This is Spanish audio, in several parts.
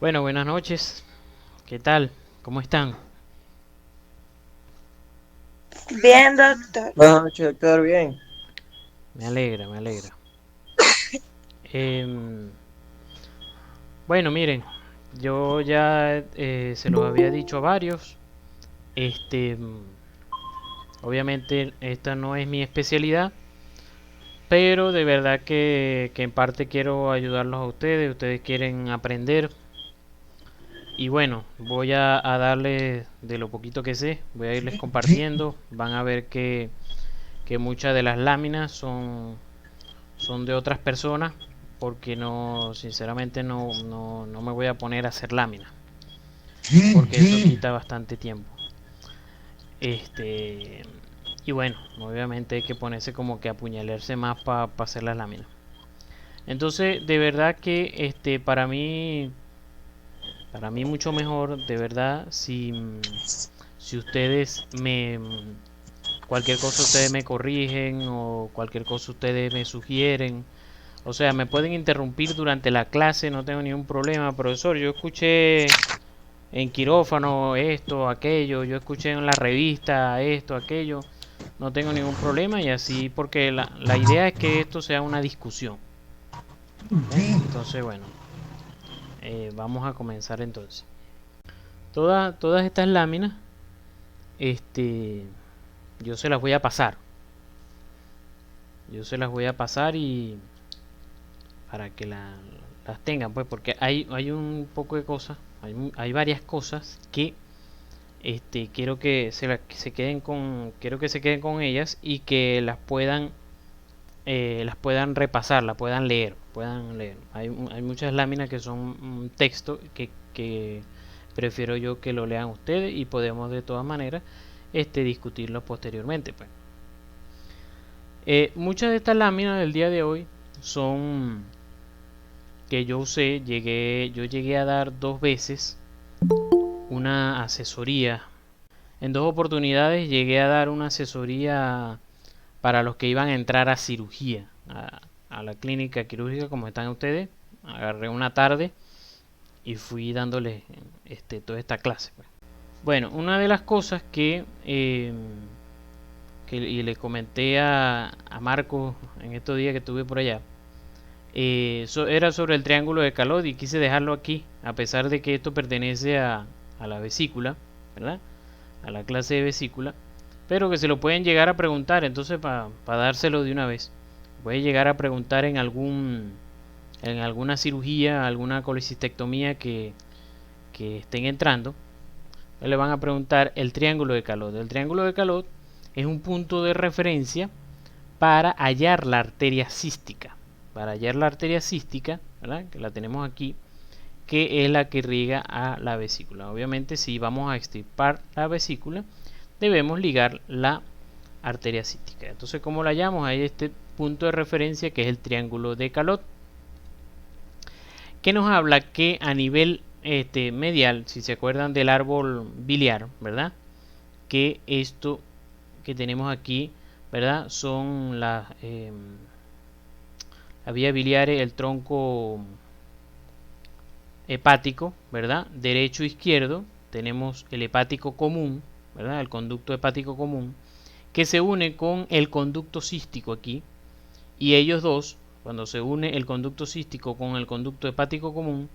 Bueno, buenas noches. ¿Qué tal? ¿Cómo están? Bien, doctor. Buenas noches, doctor. Bien. Me alegra, me alegra. Em, bueno, miren, yo ya se los había dicho a varios. Este, obviamente esta no es mi especialidad, pero de verdad que en parte quiero ayudarlos a ustedes. Ustedes quieren aprender. Y bueno, voy a darles de lo poquito que sé, voy a irles compartiendo. Van a ver que muchas de las láminas son de otras personas porque no, sinceramente no me voy a poner a hacer láminas porque eso quita bastante tiempo. Este, y bueno, obviamente hay que ponerse como que a apuñalarse más para hacer las láminas. Entonces, de verdad que para mí mucho mejor, de verdad, si ustedes cualquier cosa ustedes me corrigen o cualquier cosa ustedes me sugieren. O sea, me pueden interrumpir durante la clase, no tengo ningún problema. Profesor, yo escuché en quirófano esto, aquello, yo escuché en la revista esto, aquello. No tengo ningún problema y así, porque la idea es que esto sea una discusión. Entonces, bueno, vamos a comenzar entonces. Todas estas láminas, este, yo se las voy a pasar. Yo se las voy a pasar y para que las tengan, pues, porque hay un poco de cosas, hay varias cosas que quiero que se queden quiero que se queden con ellas y que las puedan repasar, las puedan leer. Hay muchas láminas que son un texto que prefiero yo que lo lean ustedes y podemos de todas maneras discutirlo posteriormente, pues. Muchas de estas láminas del día de hoy son que yo usé, yo llegué a dar dos veces una asesoría. En dos oportunidades llegué a dar una asesoría para los que iban a entrar a cirugía, a la clínica quirúrgica como están ustedes. Agarré una tarde y fui dándoles toda esta clase, pues. Bueno, una de las cosas que y le comenté a Marco en estos días que estuve por allá, era sobre el triángulo de Calot y quise dejarlo aquí, a pesar de que esto pertenece a la vesícula, ¿verdad? A la clase de vesícula, pero que se lo pueden llegar a preguntar, entonces para dárselo de una vez. Puede llegar a preguntar en alguna cirugía, alguna colecistectomía que estén entrando, le van a preguntar el triángulo de Calot. El triángulo de Calot es un punto de referencia para hallar la arteria cística. Para hallar la arteria cística, ¿verdad? Que la tenemos aquí, que es la que irriga a la vesícula. Obviamente, si vamos a extirpar la vesícula, debemos ligar la arteria cística. Entonces, ¿cómo la hallamos? Hay este punto de referencia que es el triángulo de Calot, que nos habla que a nivel medial, si se acuerdan del árbol biliar, ¿verdad? Que esto que tenemos aquí, ¿verdad? Son la vía biliar, el tronco hepático, ¿verdad? Derecho e izquierdo, tenemos el hepático común, ¿verdad? El conducto hepático común, que se une con el conducto cístico aquí, y ellos dos, cuando se une el conducto cístico con el conducto hepático común,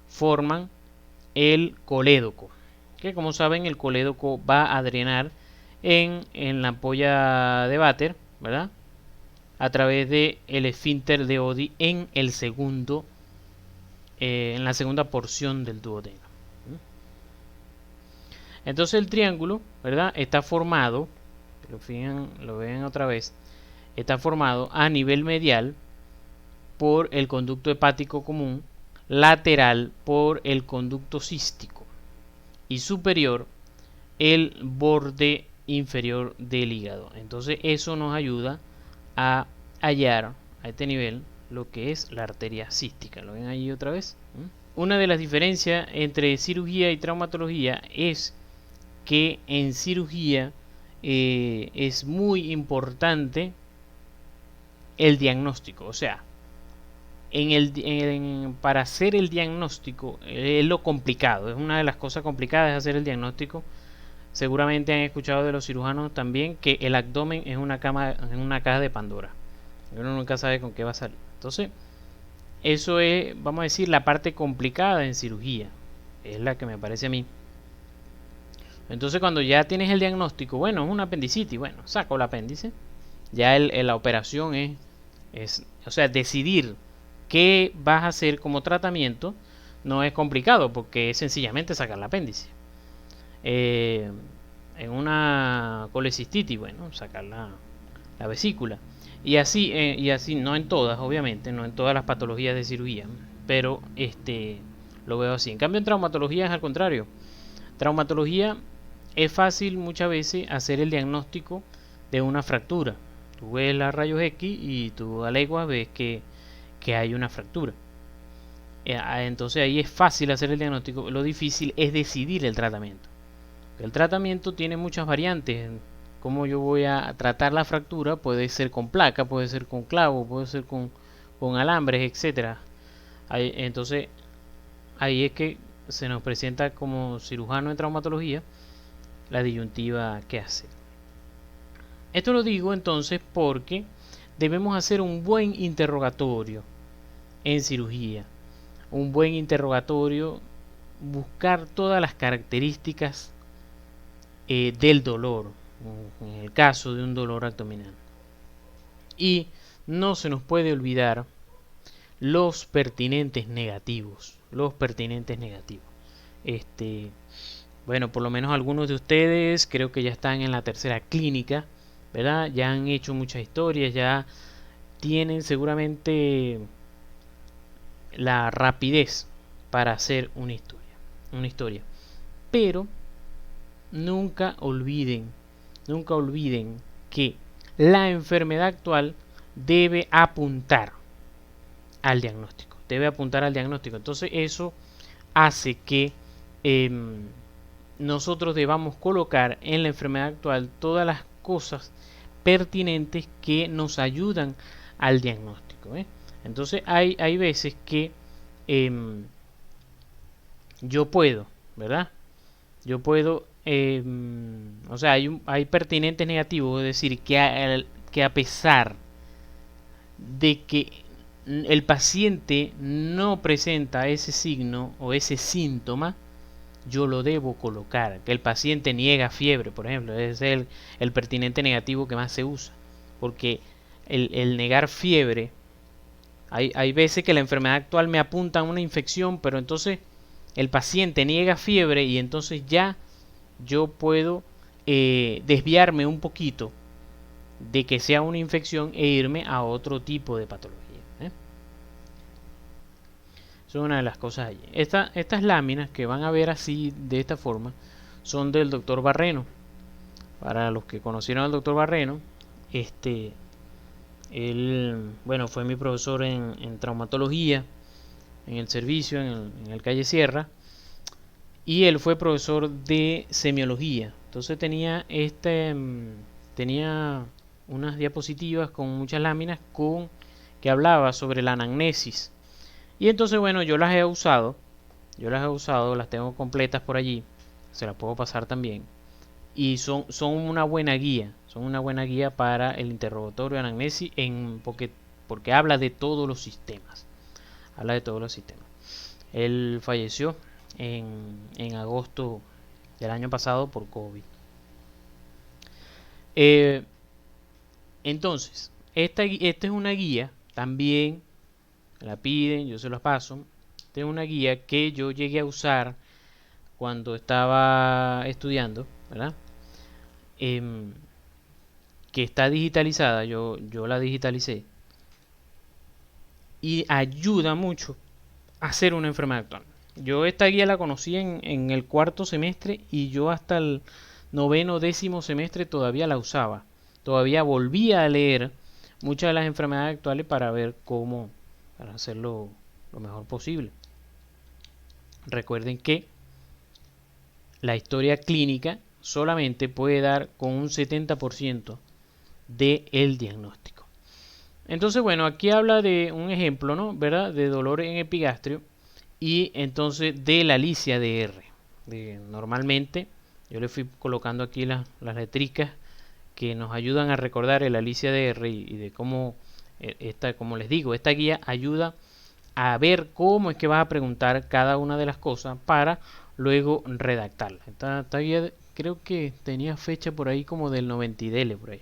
forman el colédoco, que como saben el colédoco va a drenar en la ampolla de váter, ¿verdad? A través del esfínter de Oddi en la segunda porción del duodeno. Entonces el triángulo, ¿verdad? Está formado, lo ven otra vez, está formado a nivel medial por el conducto hepático común, lateral por el conducto cístico y superior el borde inferior del hígado. Entonces eso nos ayuda a hallar a este nivel lo que es la arteria cística. ¿Lo ven ahí otra vez? Una de las diferencias entre cirugía y traumatología es que en cirugía es muy importante el diagnóstico. O sea, para hacer el diagnóstico es lo complicado, es una de las cosas complicadas de hacer el diagnóstico. Seguramente han escuchado de los cirujanos también que el abdomen es una caja de Pandora. Uno nunca sabe con qué va a salir. Entonces, eso es, vamos a decir, la parte complicada en cirugía. Es la que me parece a mí. Entonces, cuando ya tienes el diagnóstico, bueno, es una apendicitis, bueno, saco el apéndice. Ya la operación o sea, decidir qué vas a hacer como tratamiento no es complicado porque es sencillamente sacar el apéndice. En una colecistitis, bueno, sacar la vesícula. Y así, no en todas, obviamente, no en todas las patologías de cirugía, pero lo veo así. En cambio, en traumatología es al contrario. Traumatología es fácil muchas veces hacer el diagnóstico de una fractura. Tú ves las rayos X y tú a leguas ves que hay una fractura. Entonces ahí es fácil hacer el diagnóstico. Lo difícil es decidir el tratamiento. El tratamiento tiene muchas variantes. Cómo yo voy a tratar la fractura puede ser con placa, puede ser con clavo, puede ser con alambres, etcétera. Entonces ahí es que se nos presenta como cirujano en traumatología la disyuntiva que hacer. Esto lo digo entonces porque debemos hacer un buen interrogatorio en cirugía. Un buen interrogatorio, buscar todas las características del dolor, en el caso de un dolor abdominal. Y no se nos puede olvidar los pertinentes negativos. Los pertinentes negativos. Bueno, por lo menos algunos de ustedes creo que ya están en la tercera clínica, ¿verdad? Ya han hecho muchas historias, ya tienen seguramente la rapidez para hacer una historia. Pero nunca olviden que la enfermedad actual debe apuntar al diagnóstico. Entonces eso hace que nosotros debamos colocar en la enfermedad actual todas las cosas pertinentes que nos ayudan al diagnóstico. Entonces hay veces que yo puedo, ¿verdad? Yo puedo, o sea, hay pertinentes negativos, es decir, que a pesar de que el paciente no presenta ese signo o ese síntoma, yo lo debo colocar. Que el paciente niega fiebre, por ejemplo, es el pertinente negativo que más se usa. Porque el negar fiebre, hay veces que la enfermedad actual me apunta a una infección, pero entonces el paciente niega fiebre y entonces ya yo puedo desviarme un poquito de que sea una infección e irme a otro tipo de patología. Eso es una de las cosas allí. Estas láminas que van a ver así, de esta forma, son del doctor Barreno. Para los que conocieron al doctor Barreno, él, bueno, fue mi profesor en traumatología, en el servicio, en el calle Sierra, y él fue profesor de semiología. Entonces tenía unas diapositivas con muchas láminas que hablaba sobre la anamnesis. Y entonces, bueno, yo las he usado, las tengo completas por allí, se las puedo pasar también. Y son una buena guía, para el interrogatorio de anamnesis porque habla de todos los sistemas. Él falleció en agosto del año pasado por COVID. Entonces, esta es una guía, también me la piden, yo se las paso. Esta es una guía que yo llegué a usar cuando estaba estudiando, ¿verdad? Que está digitalizada, yo la digitalicé. Y ayuda mucho a hacer una enfermedad actual. Yo esta guía la conocí en el cuarto semestre y yo hasta el noveno, décimo semestre todavía la usaba. Todavía volvía a leer muchas de las enfermedades actuales para ver cómo, para hacerlo lo mejor posible. Recuerden que la historia clínica solamente puede dar con un 70% del diagnóstico. Entonces, bueno, aquí habla de un ejemplo, ¿no? ¿Verdad? De dolor en epigastrio y entonces de la licia de R. Normalmente, yo le fui colocando aquí las letricas que nos ayudan a recordar el Alicia de R y de cómo como les digo, esta guía ayuda a ver cómo es que vas a preguntar cada una de las cosas para luego redactarla. Esta guía creo que tenía fecha por ahí como del 90 y dele por ahí.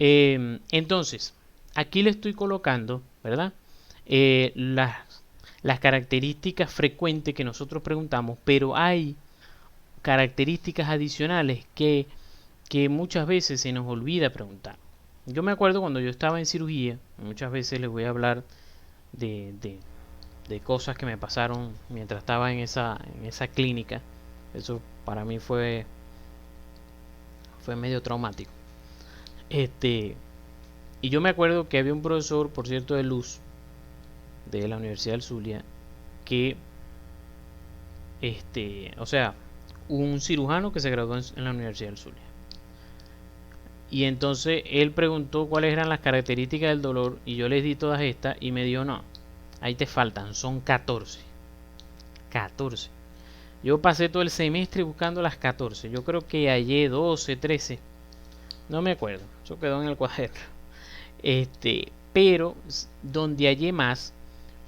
Entonces, aquí le estoy colocando, ¿verdad? Las características frecuentes que nosotros preguntamos, pero hay características adicionales que muchas veces se nos olvida preguntar. Yo me acuerdo cuando yo estaba en cirugía, muchas veces les voy a hablar de, de, de cosas que me pasaron mientras estaba en esa clínica. Eso para mí fue medio traumático. Y yo me acuerdo que había un profesor, por cierto, de luz, de la Universidad del Zulia, que, o sea, un cirujano que se graduó en la Universidad del Zulia. Y entonces él preguntó cuáles eran las características del dolor y yo les di todas estas y me dijo, no, ahí te faltan, son 14. 14. Yo pasé todo el semestre buscando las 14. Yo creo que hallé 12, 13. No me acuerdo, eso quedó en el cuaderno. Pero donde hallé más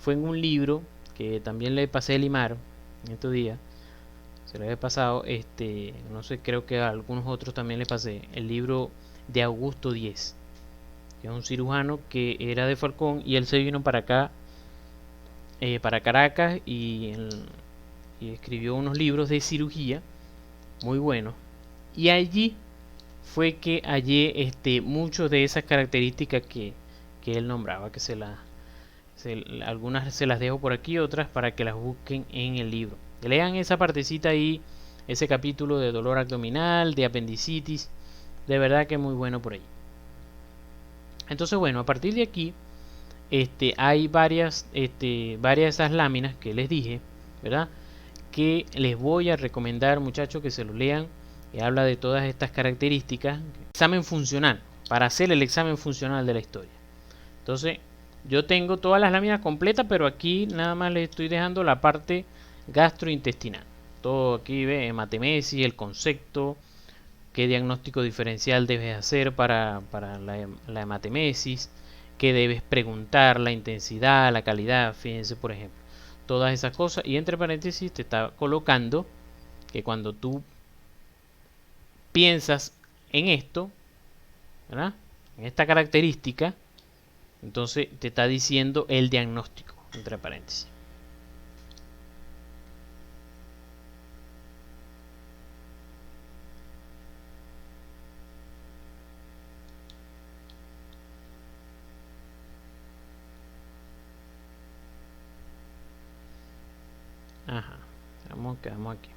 fue en un libro que también le pasé a Limar en estos días. Se lo he pasado, no sé, creo que a algunos otros también le pasé. El libro de Augusto Díez, que es un cirujano que era de Falcón y él se vino para acá, para Caracas y escribió unos libros de cirugía muy buenos. Y allí fue que hallé muchas de esas características que él nombraba, que algunas se las dejo por aquí, otras para que las busquen en el libro. Lean esa partecita ahí, ese capítulo de dolor abdominal, de apendicitis, de verdad que es muy bueno por ahí. Entonces, bueno, a partir de aquí, hay varias de esas láminas que les dije, ¿verdad? Que les voy a recomendar, muchachos, que se lo lean. Habla de todas estas características. Examen funcional, para hacer el examen funcional de la historia. Entonces, yo tengo todas las láminas completas, pero aquí nada más les estoy dejando la parte gastrointestinal. Todo aquí ve hematemesis, el concepto, qué diagnóstico diferencial debes hacer para la hematemesis, qué debes preguntar, la intensidad, la calidad, fíjense por ejemplo, todas esas cosas. Y entre paréntesis te está colocando que cuando tú piensas en esto, ¿verdad? En esta característica, entonces te está diciendo el diagnóstico, entre paréntesis. Ajá, quedamos aquí.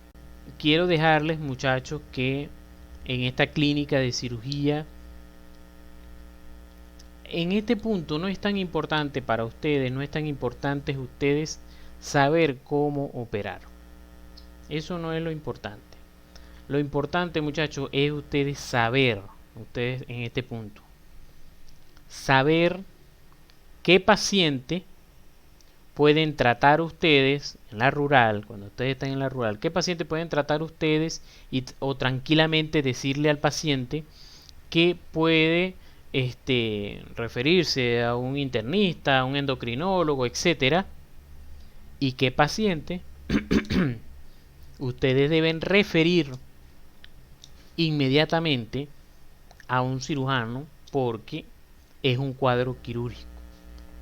Quiero dejarles, muchachos, que en esta clínica de cirugía, en este punto no es tan importante para ustedes, no es tan importante ustedes saber cómo operar. Eso no es lo importante. Lo importante, muchachos, es ustedes saber, ustedes en este punto, saber qué paciente pueden tratar ustedes en la rural, cuando ustedes están en la rural, qué paciente pueden tratar ustedes o tranquilamente decirle al paciente que puede referirse a un internista, a un endocrinólogo, etcétera, y qué paciente ustedes deben referir inmediatamente a un cirujano porque es un cuadro quirúrgico.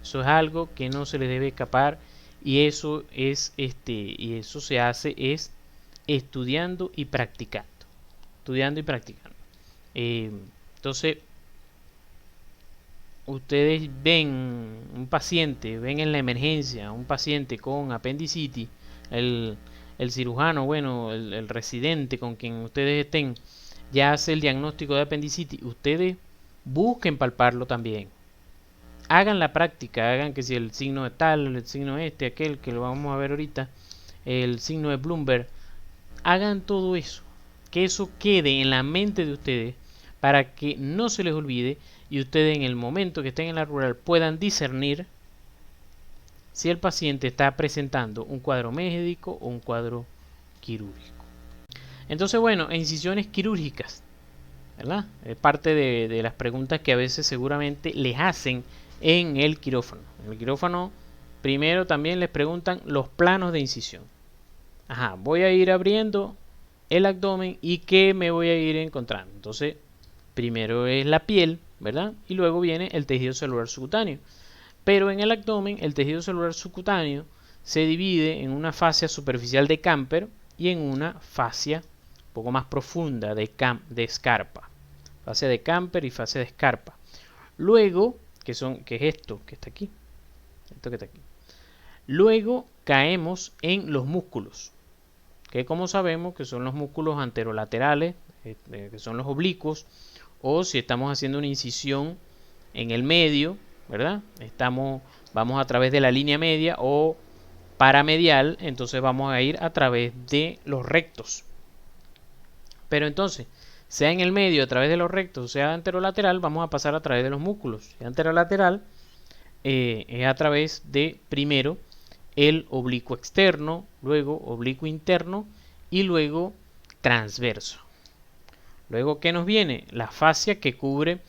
Eso es algo que no se le debe escapar y eso se hace es estudiando y practicando. Estudiando y practicando. Entonces, ustedes ven un paciente, ven en la emergencia un paciente con apendicitis, el cirujano, bueno, el residente con quien ustedes estén, ya hace el diagnóstico de apendicitis, ustedes busquen palparlo también. Hagan la práctica, hagan que si el signo de tal, el signo aquel, que lo vamos a ver ahorita, el signo de Bloomberg, hagan todo eso, que eso quede en la mente de ustedes para que no se les olvide y ustedes en el momento que estén en la rural puedan discernir si el paciente está presentando un cuadro médico o un cuadro quirúrgico. Entonces, bueno, incisiones quirúrgicas, ¿verdad? Es parte de las preguntas que a veces seguramente les hacen en el quirófano. En el quirófano primero también les preguntan los planos de incisión. Ajá, voy a ir abriendo el abdomen y ¿qué me voy a ir encontrando? Entonces, primero es la piel, ¿verdad? Y luego viene el tejido celular subcutáneo. Pero en el abdomen, el tejido celular subcutáneo se divide en una fascia superficial de Camper y en una fascia un poco más profunda de escarpa. Fascia de Camper y fascia de escarpa. Luego, que es esto que está aquí. Esto que está aquí. Luego caemos en los músculos, que como sabemos que son los músculos anterolaterales, que son los oblicuos, o si estamos haciendo una incisión en el medio, ¿verdad? Vamos a través de la línea media o paramedial, entonces vamos a ir a través de los rectos. Pero entonces, sea en el medio a través de los rectos, sea anterolateral, vamos a pasar a través de los músculos. Si anterolateral es a través de primero el oblicuo externo, luego oblicuo interno y luego transverso. Luego, ¿qué nos viene? La fascia que cubre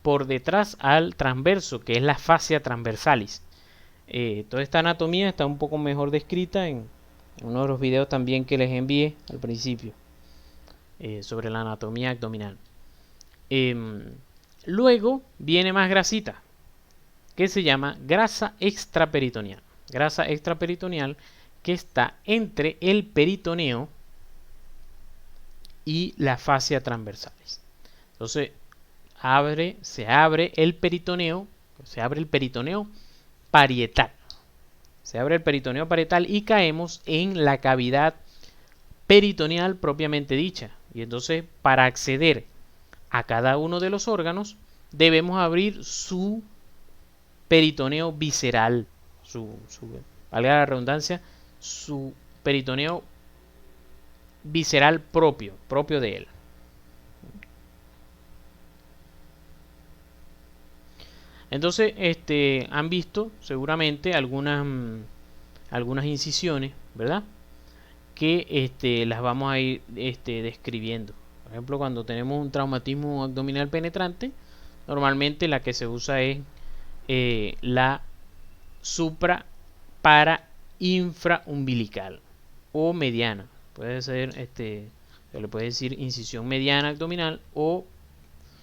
por detrás al transverso, que es la fascia transversalis. Toda esta anatomía está un poco mejor descrita en uno de los videos también que les envié al principio sobre la anatomía abdominal. Luego viene más grasita, que se llama grasa extraperitoneal. Grasa extraperitoneal que está entre el peritoneo y la fascia transversalis. Entonces, se abre el peritoneo parietal. Se abre el peritoneo parietal y caemos en la cavidad peritoneal propiamente dicha. Y entonces, para acceder a cada uno de los órganos, debemos abrir su peritoneo visceral, valga la redundancia, su peritoneo visceral propio de él. Entonces, han visto seguramente algunas incisiones, ¿verdad? Que las vamos a ir describiendo. Por ejemplo, cuando tenemos un traumatismo abdominal penetrante, normalmente la que se usa es la supra para infraumbilical o mediana. Puede ser, se le puede decir incisión mediana abdominal o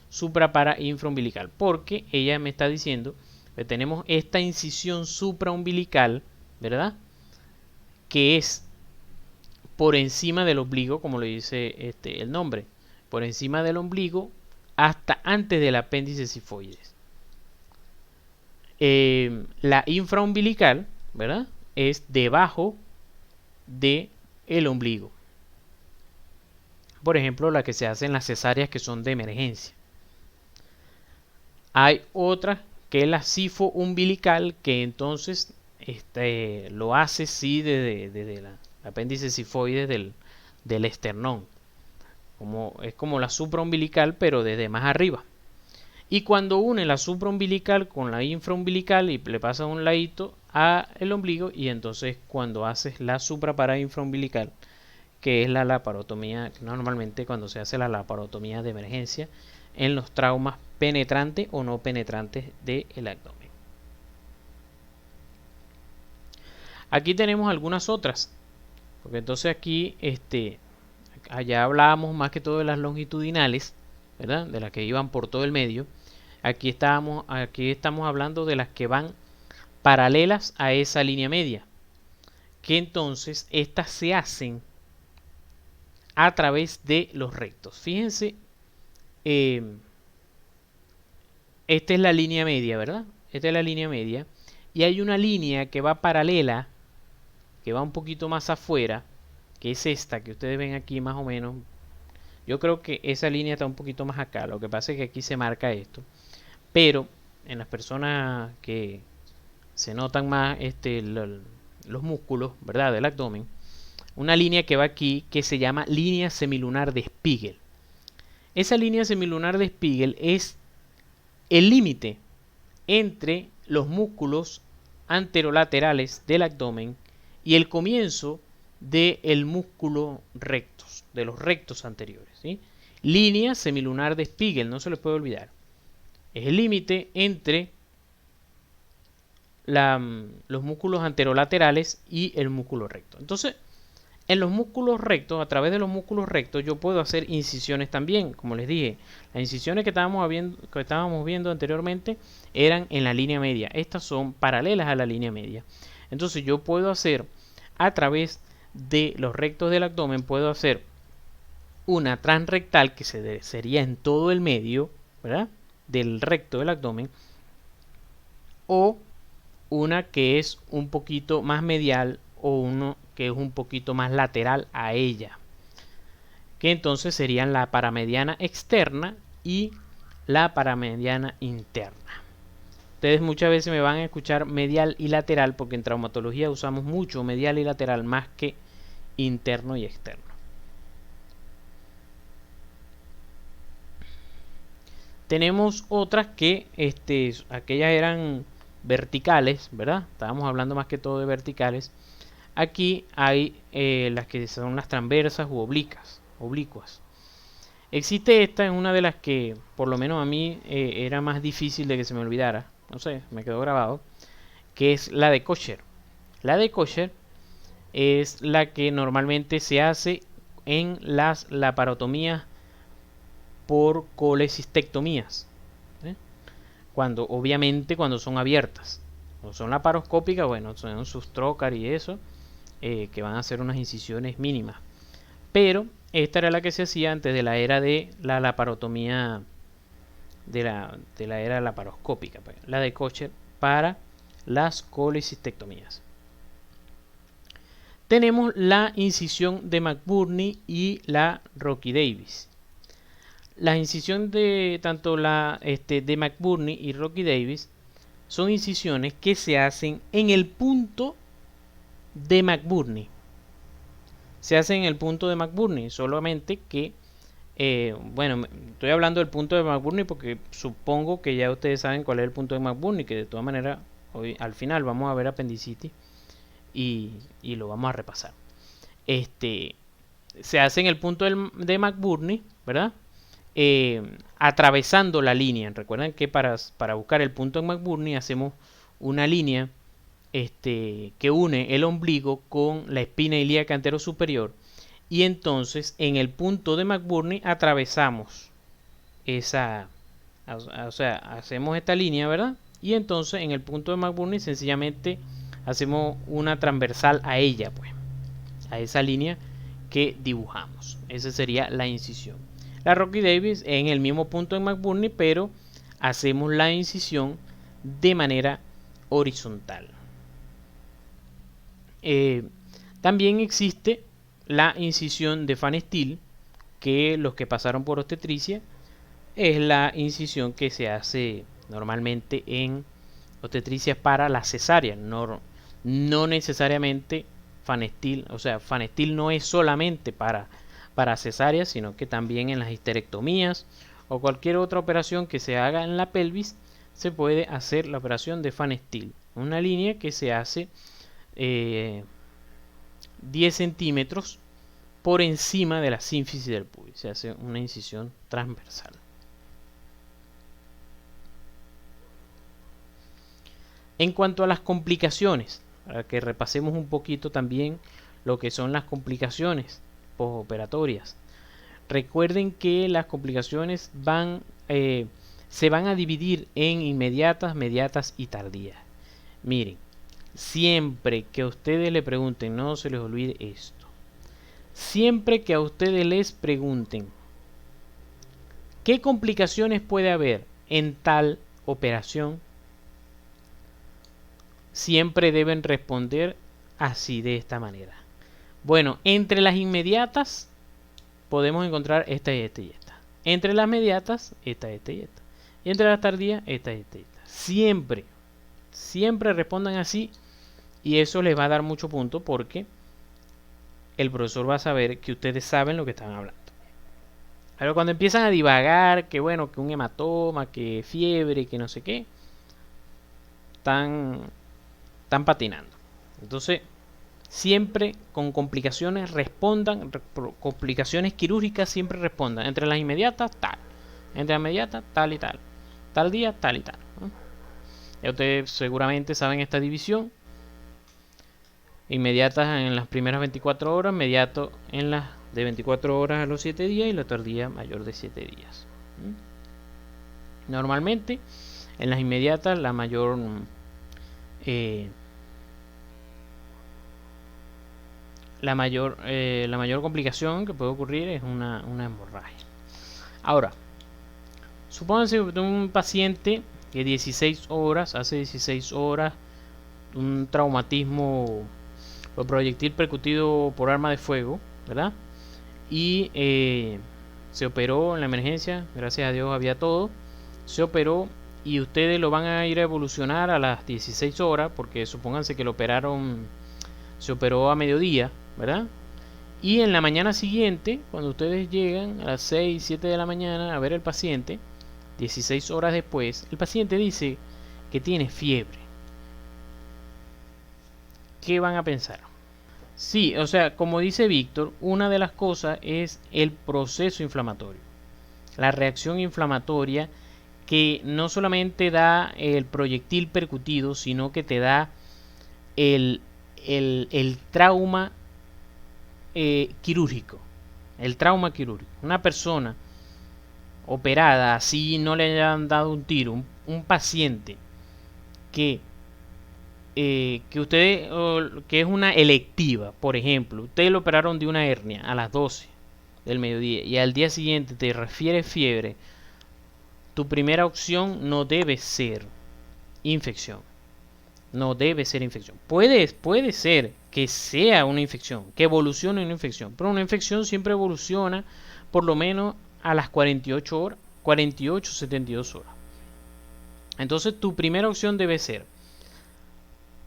supra para infraumbilical, porque ella me está diciendo que tenemos esta incisión supraumbilical, ¿verdad? Que es por encima del ombligo, como le dice el nombre, por encima del ombligo hasta antes del apéndice sifoides. La infraumbilical, ¿verdad? Es debajo de el ombligo. Por ejemplo, la que se hace en las cesáreas que son de emergencia. Hay otra que es la sifoumbilical, que entonces lo hace sí desde el apéndice sifoides del esternón. Es como la supraumbilical, pero desde más arriba. Y cuando une la supraumbilical con la infraumbilical y le pasa un ladito al ombligo, y entonces cuando haces la supra para infraumbilical, que es la laparotomía, normalmente cuando se hace la laparotomía de emergencia en los traumas penetrantes o no penetrantes del abdomen. Aquí tenemos algunas otras, porque entonces aquí allá hablábamos más que todo de las longitudinales, ¿verdad? De las que iban por todo el medio. Aquí estamos hablando de las que van paralelas a esa línea media, que entonces estas se hacen a través de los rectos. Fíjense, esta es la línea media, ¿verdad? Esta es la línea media. Y hay una línea que va paralela, que va un poquito más afuera, que es esta que ustedes ven aquí más o menos. Yo creo que esa línea está un poquito más acá. Lo que pasa es que aquí se marca esto. Pero en las personas que se notan más los músculos, ¿verdad? Del abdomen, una línea que va aquí que se llama línea semilunar de Spiegel. Esa línea semilunar de Spiegel es el límite entre los músculos anterolaterales del abdomen y el comienzo del músculo rectus, de los rectos anteriores, ¿sí? Línea semilunar de Spiegel, no se les puede olvidar. Es el límite entre los músculos anterolaterales y el músculo recto. Entonces, en los músculos rectos, a través de los músculos rectos, yo puedo hacer incisiones también. Como les dije, las incisiones que estábamos viendo anteriormente eran en la línea media. Estas son paralelas a la línea media. Entonces yo puedo hacer, a través de los rectos del abdomen, puedo hacer una transrectal que sería en todo el medio, ¿verdad?, del recto del abdomen, o una que es un poquito más medial, o uno que es un poquito más lateral a ella, que entonces serían la paramediana externa y la paramediana interna. Ustedes muchas veces me van a escuchar medial y lateral porque en traumatología usamos mucho medial y lateral más que interno y externo. Tenemos otras que aquellas eran verticales, ¿verdad? Estábamos hablando más que todo de verticales. Aquí hay las que son las transversas u oblicuas. Existe esta, es una de las que por lo menos a mí era más difícil de que se me olvidara. No sé, me quedó grabado. Que es la de Kocher. La de Kocher es la que normalmente se hace en las laparotomías por colecistectomías. Obviamente cuando son abiertas. Cuando son laparoscópicas, bueno, son sus trocar y eso, que van a hacer unas incisiones mínimas. Pero esta era la que se hacía antes de la era de la laparotomía, de la era laparoscópica, pues, la de Kocher para las colecistectomías. Tenemos la incisión de McBurney y la Rocky Davis. La incisión de tanto de McBurney y Rocky Davis son incisiones que se hacen en el punto de McBurney. Se hacen en el punto de McBurney, solamente que, bueno, estoy hablando del punto de McBurney porque supongo que ya ustedes saben cuál es el punto de McBurney, que de todas maneras hoy al final vamos a ver apendicitis y lo vamos a repasar. Se hace en el punto de McBurney, ¿verdad? Atravesando la línea. Recuerden que para buscar el punto en McBurney hacemos una línea que une el ombligo con la espina ilíaca antero superior, y entonces en el punto de McBurney atravesamos esa, o sea, hacemos esta línea, ¿verdad? Y entonces en el punto de McBurney sencillamente hacemos una transversal a ella, pues, a esa línea que dibujamos. Esa sería la incisión. La Rocky Davis en el mismo punto en McBurney, pero hacemos la incisión de manera horizontal. También existe la incisión de Van Steel, que los que pasaron por obstetricia es la incisión que se hace normalmente en obstetricia para la cesárea, no necesariamente Van Steel, o sea, Van Steel no es solamente para cesárea, sino que también en las histerectomías o cualquier otra operación que se haga en la pelvis se puede hacer la operación de Van Steel, una línea que se hace 10 centímetros por encima de la sínfisis del pubis, se hace una incisión transversal. En cuanto a las complicaciones, para que repasemos un poquito también lo que son las complicaciones postoperatorias. Recuerden que las complicaciones se van a dividir en inmediatas, mediatas y tardías. Miren, siempre que a ustedes le pregunten, no se les olvide esto. Siempre que a ustedes les pregunten qué complicaciones puede haber en tal operación, siempre deben responder así, de esta manera. Bueno, entre las inmediatas podemos encontrar esta y esta y esta. Entre las mediatas, esta y esta. Y entre las tardías, esta y esta. Siempre respondan así, y eso les va a dar mucho punto porque el profesor va a saber que ustedes saben lo que están hablando. Pero cuando empiezan a divagar, que bueno, que un hematoma, que fiebre, que no sé qué, están patinando. Entonces, siempre con complicaciones respondan, complicaciones quirúrgicas siempre respondan. Entre las inmediatas, tal. Entre las inmediatas, tal y tal. Tal día, tal y tal, ¿no? Ya ustedes seguramente saben esta división. Inmediatas en las primeras 24 horas, inmediato en las de 24 horas a los 7 días y la tardía mayor de 7 días. Normalmente, en las inmediatas la mayor la mayor complicación que puede ocurrir es una hemorragia. Ahora, supónganse un paciente que 16 horas, hace 16 horas, un traumatismo por proyectil percutido por arma de fuego, ¿verdad? Y se operó en la emergencia, gracias a Dios había todo, se operó y ustedes lo van a ir a evolucionar a las 16 horas, porque supónganse que lo operaron, se operó a mediodía, ¿verdad? Y en la mañana siguiente, cuando ustedes llegan a las 6, 7 de la mañana a ver al paciente, 16 horas después, el paciente dice que tiene fiebre. ¿Qué van a pensar? Sí, o sea, como dice Víctor, una de las cosas es el proceso inflamatorio. La reacción inflamatoria que no solamente da el proyectil percutido, sino que te da el trauma quirúrgico. El trauma quirúrgico. Una persona operada, así no le hayan dado un tiro, un paciente que que es una electiva, por ejemplo, ustedes lo operaron de una hernia a las 12 del mediodía y al día siguiente te refiere fiebre, tu primera opción no debe ser infección. No debe ser infección. Puede ser que sea una infección, que evolucione en una infección, pero una infección siempre evoluciona por lo menos a las 48 horas, 48, 72 horas. Entonces tu primera opción debe ser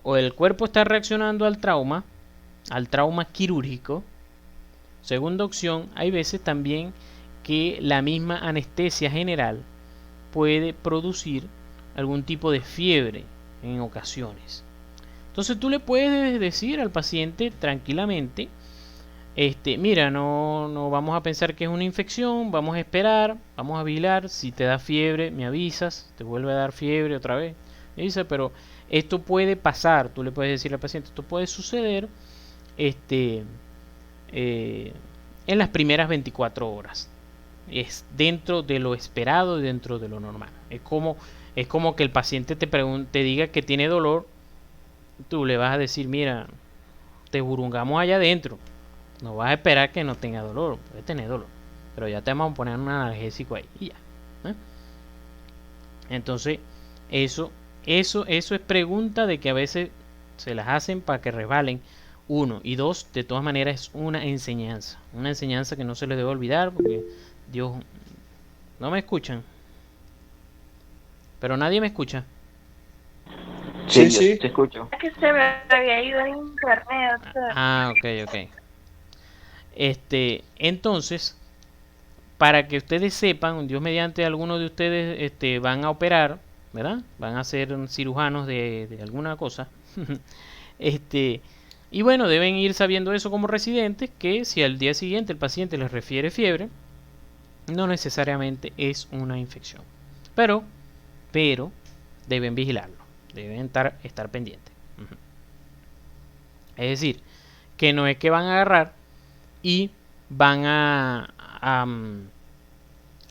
o el cuerpo está reaccionando al trauma quirúrgico. Segunda opción, hay veces también que la misma anestesia general puede producir algún tipo de fiebre en ocasiones. Entonces tú le puedes decir al paciente tranquilamente, mira, no vamos a pensar que es una infección, vamos a esperar, vamos a vigilar, si te da fiebre me avisas, te vuelve a dar fiebre otra vez, me dice, pero esto puede pasar, tú le puedes decir al paciente, esto puede suceder en las primeras 24 horas. Es dentro de lo esperado y dentro de lo normal. Es como que el paciente te diga que tiene dolor, tú le vas a decir, mira, te burungamos allá adentro. No vas a esperar que no tenga dolor, puede tener dolor, pero ya te vamos a poner un analgésico ahí y ya. Entonces, eso es pregunta de que a veces se las hacen para que resbalen. Uno y dos, de todas maneras es una enseñanza que no se les debe olvidar, porque Dios, no me escuchan, pero nadie me escucha. Sí, Sí, yo sí. te escucho. Es que se me había ido el internet, doctor. Ok. Entonces, para que ustedes sepan, Dios mediante algunos de ustedes van a operar, ¿verdad? Van a ser cirujanos de alguna cosa. Y bueno, deben ir sabiendo eso como residentes, que si al día siguiente el paciente les refiere fiebre, no necesariamente es una infección. Pero deben vigilarlo, deben estar pendientes. Es decir, que no es que van a agarrar y van a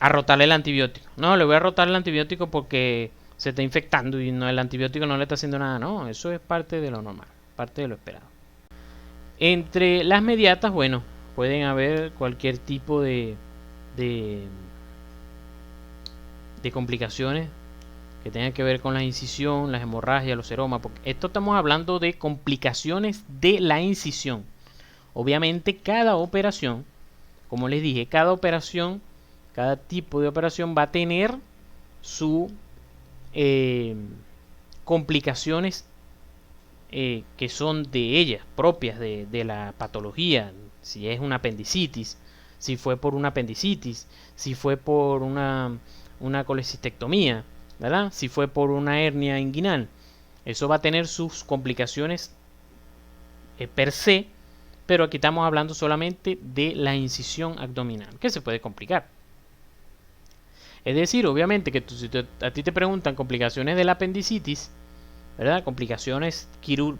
rotarle el antibiótico. No, le voy a rotar el antibiótico porque se está infectando y no, el antibiótico no le está haciendo nada. No, eso es parte de lo normal, parte de lo esperado. Entre las mediatas, bueno, pueden haber cualquier tipo de complicaciones que tengan que ver con la incisión, las hemorragias, los seromas, porque esto estamos hablando de complicaciones de la incisión. Obviamente cada operación, como les dije, cada tipo de operación va a tener su complicaciones que son de ellas, propias de la patología. Si es una apendicitis, si fue por una apendicitis, si fue por una colecistectomía, ¿verdad? Si fue por una hernia inguinal. Eso va a tener sus complicaciones per se, pero aquí estamos hablando solamente de la incisión abdominal, que se puede complicar. Es decir, obviamente que si a ti te preguntan complicaciones de la apendicitis, ¿verdad? Complicaciones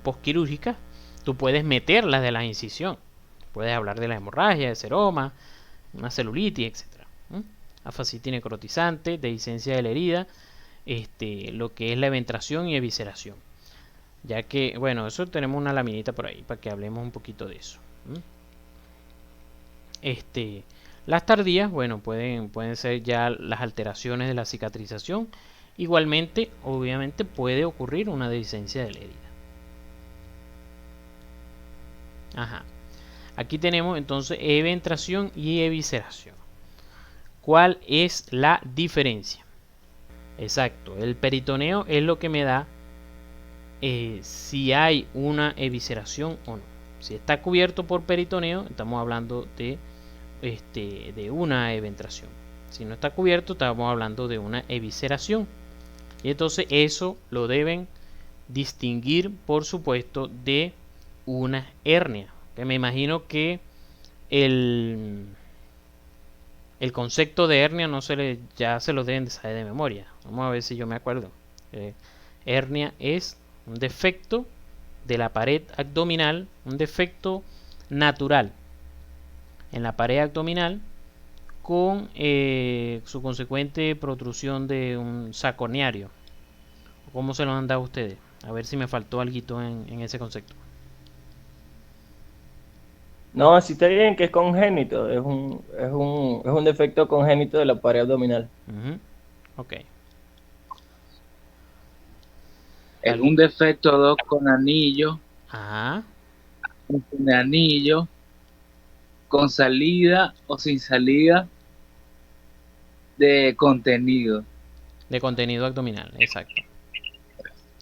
postquirúrgicas, tú puedes meterlas de la incisión. Puedes hablar de la hemorragia, de seroma, una celulitis, etc. Afasitis necrotizante, dehiscencia de la herida, lo que es la eventración y evisceración. Ya que, bueno, eso tenemos una laminita por ahí para que hablemos un poquito de eso. Las tardías, bueno, pueden ser ya las alteraciones de la cicatrización. Igualmente, obviamente, puede ocurrir una dehiscencia de la herida. Ajá. Aquí tenemos entonces eventración y evisceración. ¿Cuál es la diferencia? Exacto, el peritoneo es lo que me da si hay una evisceración o no. Si está cubierto por peritoneo, estamos hablando de una eventración. Si no está cubierto, estamos hablando de una evisceración. Y entonces eso lo deben distinguir, por supuesto, de una hernia. Que me imagino que el concepto de hernia ya se lo deben de saber de memoria. Vamos a ver si yo me acuerdo. Hernia es un defecto de la pared abdominal, un defecto natural en la pared abdominal con su consecuente protrusión de un saco coronario. ¿Cómo se lo han dado a ustedes? A ver si me faltó algo en ese concepto. No, así está bien, que es congénito, es un defecto congénito de la pared abdominal. Ok. Es un defecto doc con anillo, Ajá. sin anillo, con salida o sin salida de contenido. De contenido abdominal, exacto.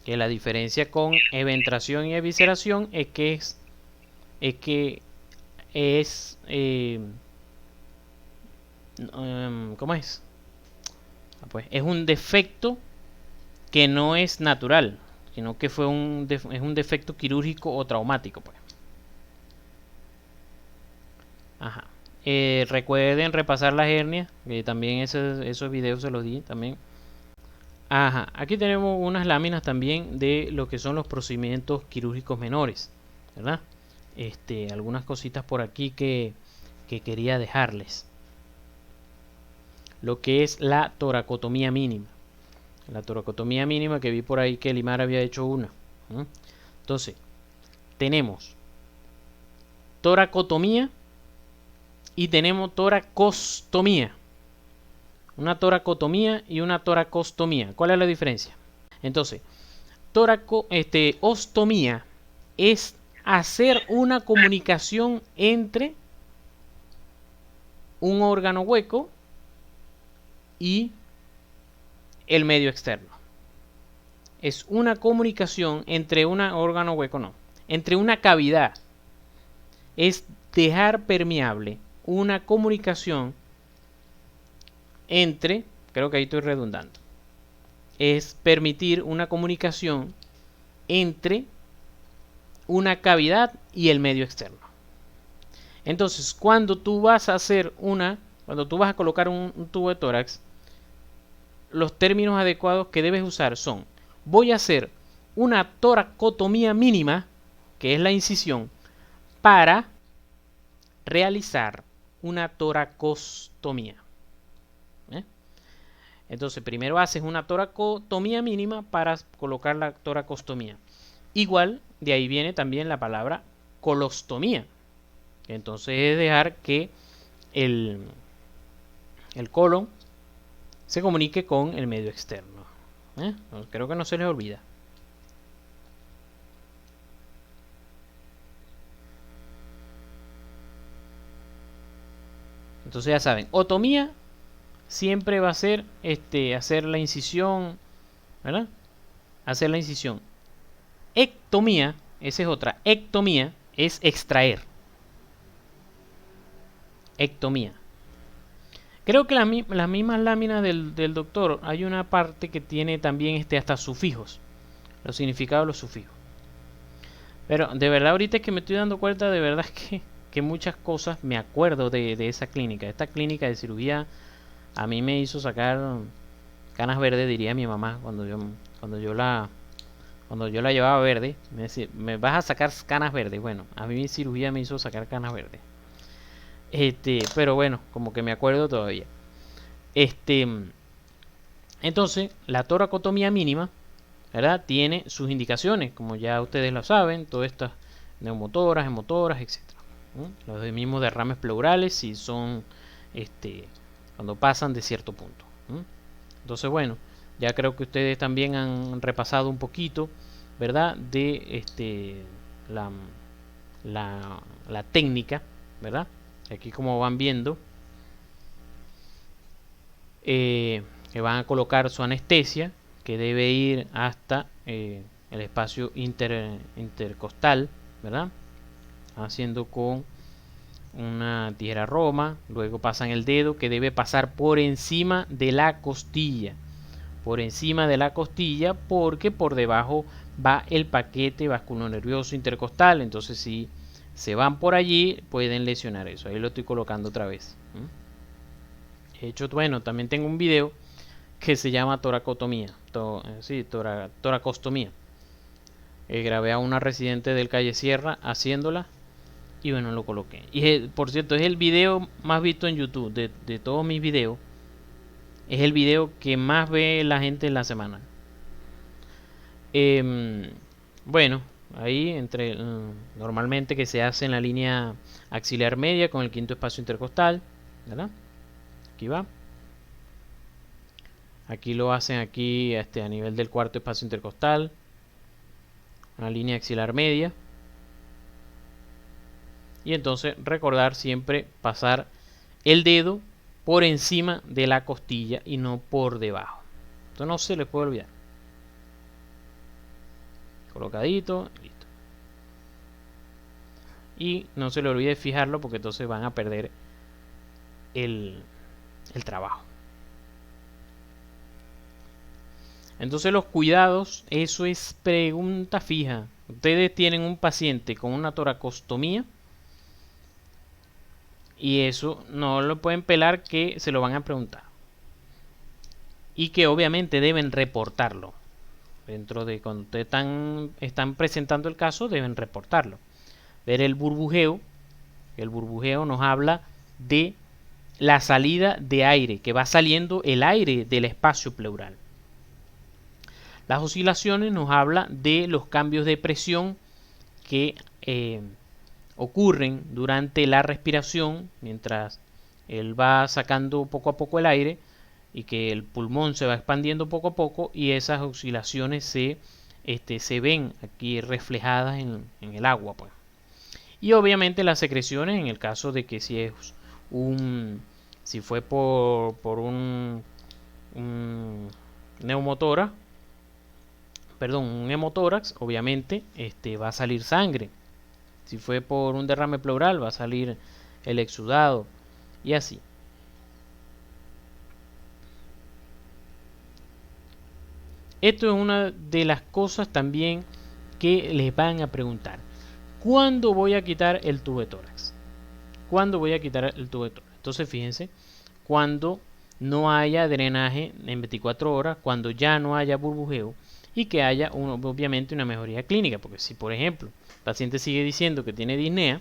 Que la diferencia con eventración y evisceración es que ¿cómo es? Pues es un defecto que no es natural, sino que es un defecto quirúrgico o traumático, pues. Ajá. Recuerden repasar las hernias, que también esos videos se los di también. Ajá, aquí tenemos unas láminas también de lo que son los procedimientos quirúrgicos menores, ¿verdad? Algunas cositas por aquí que quería dejarles. Lo que es la toracotomía mínima. La toracotomía mínima que vi por ahí que Limar había hecho una. Entonces, tenemos toracotomía y tenemos toracostomía. Una toracotomía y una toracostomía. ¿Cuál es la diferencia? Entonces, ostomía es hacer una comunicación entre un órgano hueco y el medio externo. Es una comunicación entre un órgano hueco, no, entre una cavidad. Es dejar permeable una comunicación entre, creo que ahí estoy redundando, es permitir una comunicación entre una cavidad y el medio externo. Entonces, cuando tú vas a colocar un tubo de tórax, los términos adecuados que debes usar son: voy a hacer una toracotomía mínima, que es la incisión, para realizar una toracostomía. Entonces, primero haces una toracotomía mínima para colocar la toracostomía. Igual, de ahí viene también la palabra colostomía. Entonces es dejar que el colon se comunique con el medio externo. Creo que no se les olvida. Entonces ya saben, otomía siempre va a ser hacer la incisión, ¿verdad? Hacer la incisión. Ectomía, esa es otra. Ectomía es extraer. ectomía. Creo que las mismas láminas del doctor, hay una parte que tiene también hasta sufijos, los significados de los sufijos. Pero de verdad ahorita es que me estoy dando cuenta, de verdad que muchas cosas me acuerdo de esa clínica. Esta clínica de cirugía a mí me hizo sacar canas verdes, diría mi mamá, cuando yo la llevaba verde. Me decía, me vas a sacar canas verdes. Bueno, a mí mi cirugía me hizo sacar canas verdes. Pero bueno, como que me acuerdo todavía. Entonces, la toracotomía mínima, ¿verdad? Tiene sus indicaciones, como ya ustedes lo saben, todas estas neumotoras, hemotoras, etcétera. Los mismos derrames pleurales si son cuando pasan de cierto punto. Entonces, bueno, ya creo que ustedes también han repasado un poquito, ¿verdad? De la técnica, ¿verdad? Aquí como van viendo, que van a colocar su anestesia, que debe ir hasta el espacio intercostal, ¿verdad? Haciendo con una tijera roma, luego pasan el dedo que debe pasar por encima de la costilla, porque por debajo va el paquete vasculonervioso intercostal. Entonces si se van por allí pueden lesionar eso. Ahí lo estoy colocando otra vez. De hecho, bueno, también tengo un video que se llama toracotomía, toracostomía. Grabé a una residente del Calle Sierra haciéndola y bueno, lo coloqué. Y por cierto, es el video más visto en YouTube de todos mis videos. Es el video que más ve la gente en la semana. Bueno, ahí normalmente que se hace en la línea axilar media con el quinto espacio intercostal, ¿verdad? Aquí va. Aquí lo hacen aquí a nivel del cuarto espacio intercostal, una línea axilar media. Y entonces recordar siempre pasar el dedo por encima de la costilla y no por debajo. Esto no se les puede olvidar. Colocadito, listo. Y no se le olvide fijarlo porque entonces van a perder el trabajo. Entonces los cuidados, eso es pregunta fija. Ustedes tienen un paciente con una toracostomía y eso no lo pueden pelar, que se lo van a preguntar. Y que obviamente deben reportarlo. Dentro de cuando ustedes están presentando el caso, deben reportarlo. Ver el burbujeo. El burbujeo nos habla de la salida de aire, que va saliendo el aire del espacio pleural. Las oscilaciones nos habla de los cambios de presión que ocurren durante la respiración, mientras él va sacando poco a poco el aire y que el pulmón se va expandiendo poco a poco, y esas oscilaciones se ven aquí reflejadas en el agua, pues. Y obviamente las secreciones, en el caso de que si fue por un hemotórax, obviamente va a salir sangre. Si fue por un derrame pleural, va a salir el exudado y así. Esto es una de las cosas también que les van a preguntar. ¿Cuándo voy a quitar el tubo de tórax? ¿Cuándo voy a quitar el tubo de tórax? Entonces fíjense, cuando no haya drenaje en 24 horas, cuando ya no haya burbujeo y que haya obviamente una mejoría clínica. Porque si por ejemplo el paciente sigue diciendo que tiene disnea,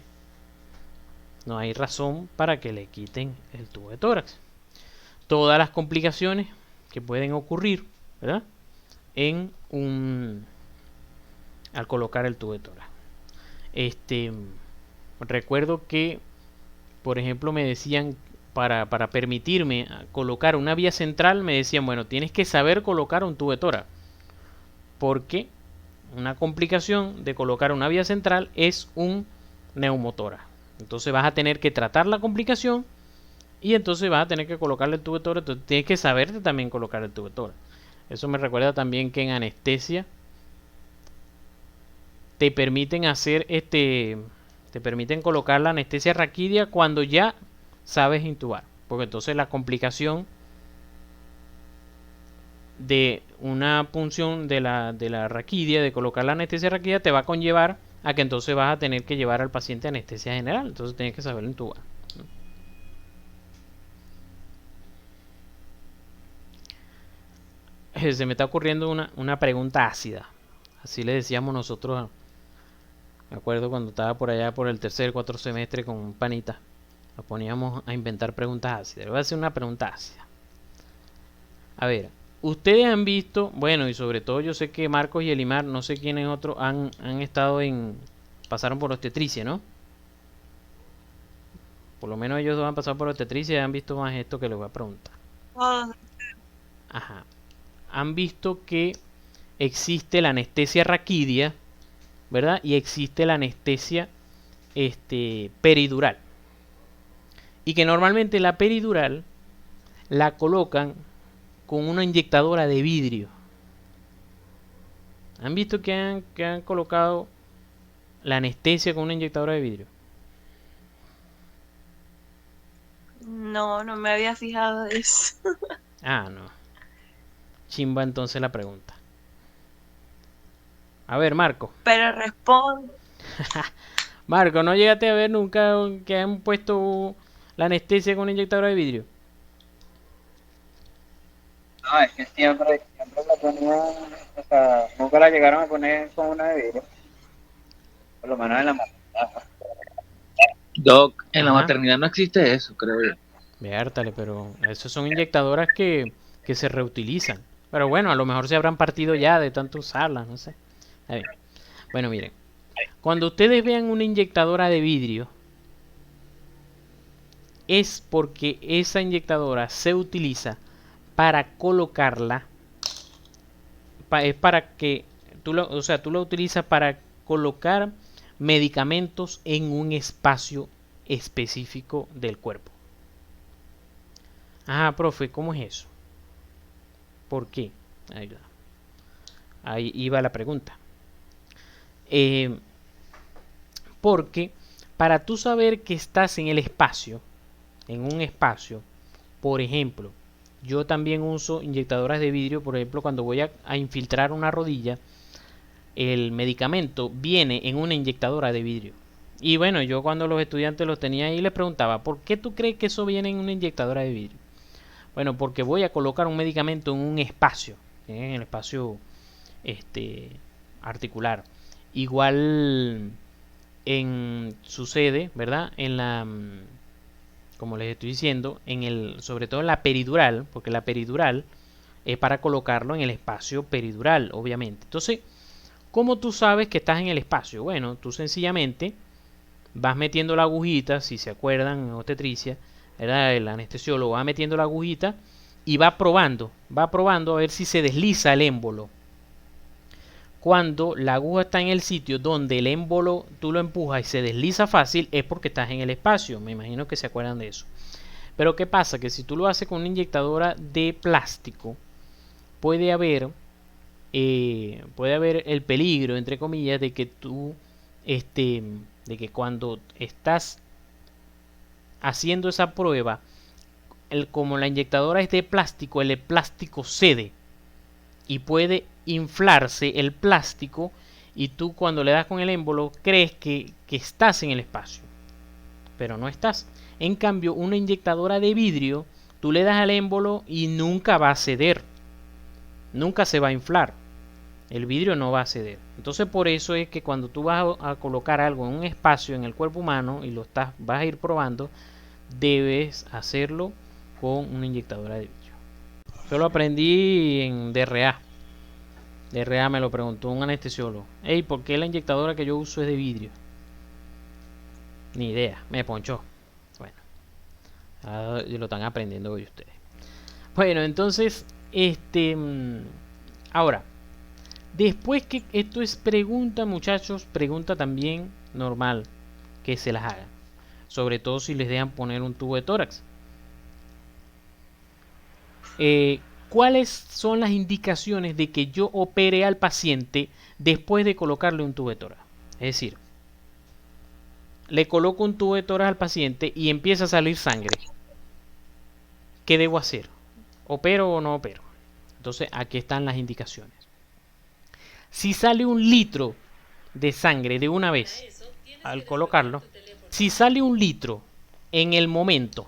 no hay razón para que le quiten el tubo de tórax. Todas las complicaciones que pueden ocurrir, ¿verdad?, al colocar el tubo de tórax. Recuerdo que, por ejemplo, me decían, para permitirme colocar una vía central, me decían, bueno, tienes que saber colocar un tubo de tórax, porque una complicación de colocar una vía central es un neumotórax. Entonces vas a tener que tratar la complicación y entonces vas a tener que colocarle el tubo de tórax. Entonces tienes que saberte también colocar el tubo de tórax. Eso me recuerda también que en anestesia te permiten hacer te permiten colocar la anestesia raquídea cuando ya sabes intubar. Porque entonces la complicación de una punción de la raquidia, de colocar la anestesia raquidia, te va a conllevar a que entonces vas a tener que llevar al paciente a anestesia general. Entonces tienes que saber intubar. Se me está ocurriendo una pregunta ácida. Así le decíamos nosotros. Me acuerdo cuando estaba por allá por el tercer, cuarto semestre con un panita. Nos poníamos a inventar preguntas ácidas. Le voy a hacer una pregunta ácida. A ver, ustedes han visto, bueno, y sobre todo yo sé que Marcos y Elimar, no sé quiénes otros, han estado pasaron por obstetricia, ¿no? Por lo menos ellos dos han pasado por obstetricia y han visto más esto que les voy a preguntar. Todos. Ajá. Han visto que existe la anestesia raquidia, ¿verdad? Y existe la anestesia peridural. Y que normalmente la peridural la colocan con una inyectadora de vidrio. ¿Han visto que han colocado la anestesia con una inyectadora de vidrio? No, no me había fijado de eso. Ah, no. Chimba entonces la pregunta. A ver, Marco. Pero respondo. Marco, ¿no llegaste a ver nunca que han puesto la anestesia con una inyectadora de vidrio? No, es que siempre la ponían, o sea, nunca la llegaron a poner con una de vidrio, por lo menos en la maternidad. Doc, en la Ajá. maternidad no existe eso, creo yo. Vértale, pero esas son inyectadoras que se reutilizan. Pero bueno, a lo mejor se habrán partido ya de tanto usarlas, no sé. Está bien. Bueno, miren. Cuando ustedes vean una inyectadora de vidrio, es porque esa inyectadora se utiliza para colocarla, es para que o sea, tú la utilizas para colocar medicamentos en un espacio específico del cuerpo. Ah, profe, ¿cómo es eso? ¿Por qué? Ahí iba la pregunta. Porque para tú saber que estás en el espacio, en un espacio, por ejemplo, yo también uso inyectadoras de vidrio, por ejemplo, cuando voy a infiltrar una rodilla, el medicamento viene en una inyectadora de vidrio. Y bueno, yo cuando los estudiantes los tenía ahí les preguntaba, ¿por qué tú crees que eso viene en una inyectadora de vidrio? Bueno, porque voy a colocar un medicamento en un espacio, en el espacio articular. Igual sucede, ¿verdad? Como les estoy diciendo, sobre todo en la peridural, porque la peridural es para colocarlo en el espacio peridural, obviamente. Entonces, ¿cómo tú sabes que estás en el espacio? Bueno, tú sencillamente vas metiendo la agujita, si se acuerdan, en obstetricia, ¿verdad? El anestesiólogo va metiendo la agujita y va probando a ver si se desliza el émbolo. Cuando la aguja está en el sitio donde el émbolo tú lo empujas y se desliza fácil, es porque estás en el espacio. Me imagino que se acuerdan de eso. Pero ¿qué pasa? Que si tú lo haces con una inyectadora de plástico, puede haber el peligro, entre comillas, de que tú, de que cuando estás haciendo esa prueba, como la inyectadora es de plástico, el plástico cede y puede inflarse el plástico y tú cuando le das con el émbolo crees que estás en el espacio, pero no estás. En cambio, una inyectadora de vidrio, tú le das al émbolo y nunca va a ceder, nunca se va a inflar. El vidrio no va a ceder. Entonces por eso es que cuando tú vas a colocar algo en un espacio en el cuerpo humano y vas a ir probando, debes hacerlo con una inyectadora de vidrio. Yo lo aprendí en DRA. DRA me lo preguntó un anestesiólogo. Hey, ¿por qué la inyectadora que yo uso es de vidrio? Ni idea, me ponchó. Bueno, lo están aprendiendo hoy ustedes. Bueno, entonces, ahora, después que esto es pregunta, muchachos, pregunta también normal que se las hagan. Sobre todo si les dejan poner un tubo de tórax. ¿Cuáles son las indicaciones de que yo opere al paciente después de colocarle un tubo de tórax? Es decir, le coloco un tubo de tórax al paciente y empieza a salir sangre. ¿Qué debo hacer? ¿Opero o no opero? Entonces, aquí están las indicaciones. Si sale 1 litro de sangre de una vez al colocarlo, si sale 1 litro en el momento